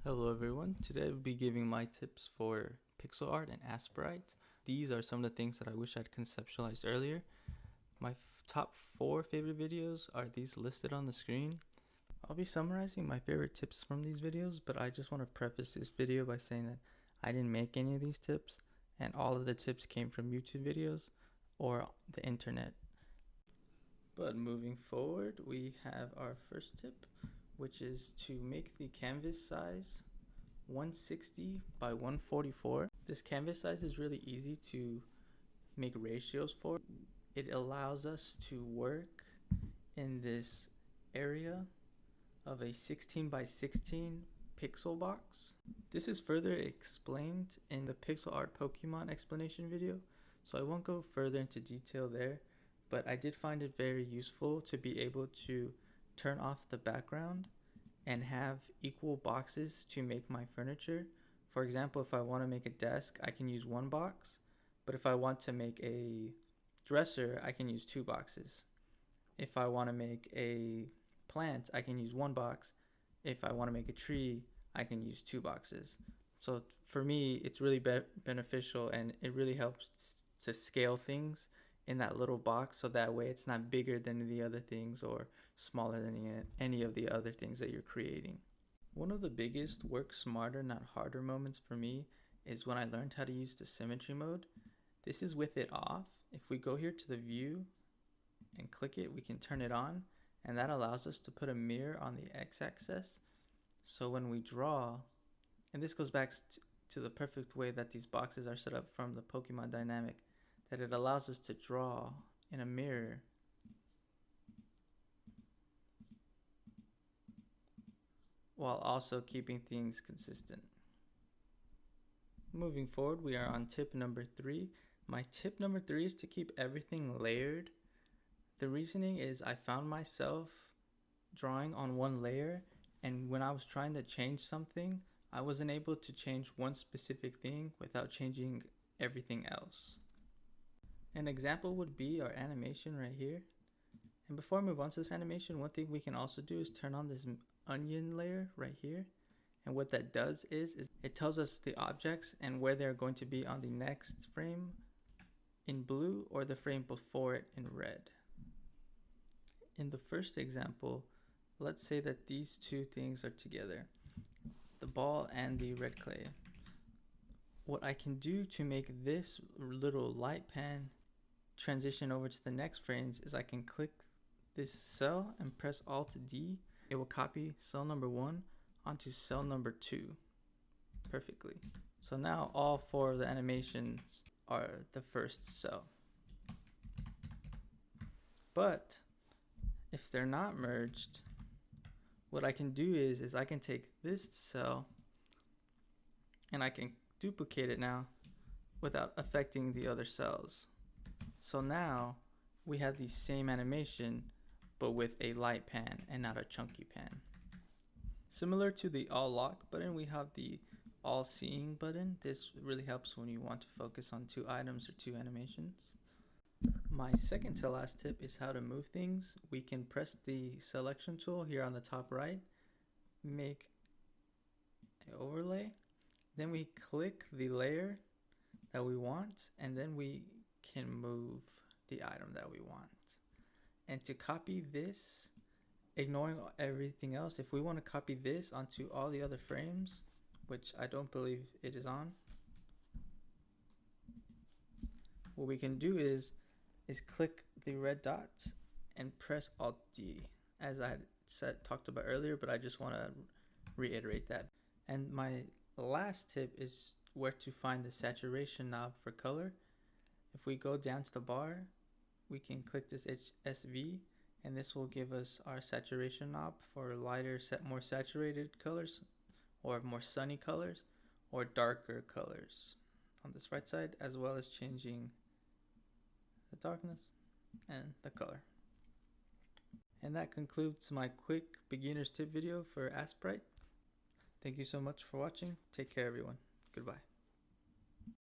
Hello everyone, today I'll be giving my tips for pixel art and Asperite. These are some of the things that I wish I'd conceptualized earlier. My top 4 favorite videos are these listed on the screen. I'll be summarizing my favorite tips from these videos, but I just want to preface this video by saying that I didn't make any of these tips, and all of the tips came from YouTube videos or the internet. But moving forward, we have our first tip, which is to make the canvas size 160 by 144. This canvas size is really easy to make ratios for. It allows us to work in this area of a 16 by 16 pixel box. This is further explained in the pixel art Pokemon explanation video, so I won't go further into detail there, but I did find it very useful to be able to turn off the background and have equal boxes to make my furniture. For example, if I want to make a desk, I can use one box, but if I want to make a dresser, I can use 2 boxes. If I want to make a plant, I can use 1 box. If I want to make a tree, I can use 2 boxes. So for me, it's really beneficial, and it really helps to scale things in that little box, so that way it's not bigger than the other things or smaller than any of the other things that you're creating. One of the biggest work smarter, not harder moments for me is when I learned how to use the symmetry mode. This is with it off. If we go here to the view and click it, we can turn it on, and that allows us to put a mirror on the x-axis. So when we draw, and this goes back to the perfect way that these boxes are set up from the Pokemon dynamic, that it allows us to draw in a mirror while also keeping things consistent. Moving forward, we are on tip number 3. My tip number 3 is to keep everything layered. The reasoning is I found myself drawing on one layer, and when I was trying to change something, I wasn't able to change one specific thing without changing everything else. An example would be our animation right here. And before I move on to this animation, one thing we can also do is turn on this onion layer right here. And what that does is it tells us the objects and where they're going to be on the next frame in blue or the frame before it in red. In the first example, let's say that these two things are together, the ball and the red clay. What I can do to make this little light pan transition over to the next frames is I can click this cell and press Alt D. It will copy cell number 1 onto cell number 2 perfectly. So now all 4 of the animations are the first cell. But if they're not merged, what I can do is I can take this cell and I can duplicate it now without affecting the other cells. So now we have the same animation, but with a light pan and not a chunky pan. Similar to the all lock button, we have the all seeing button. This really helps when you want to focus on 2 items or 2 animations. My second to last tip is how to move things. We can press the selection tool here on the top right, make an overlay, then we click the layer that we want, and then we can move the item that we want. And to copy this, ignoring everything else, if we want to copy this onto all the other frames, which I don't believe it is on, what we can do is click the red dot and press Alt D, as I had talked about earlier, but I just want to reiterate that. And my last tip is where to find the saturation knob for color. If we go down to the bar, we can click this HSV, and this will give us our saturation knob for lighter, more saturated colors, or more sunny colors, or darker colors on this right side, as well as changing the darkness and the color. And that concludes my quick beginner's tip video for Asperite. Thank you so much for watching. Take care, everyone. Goodbye.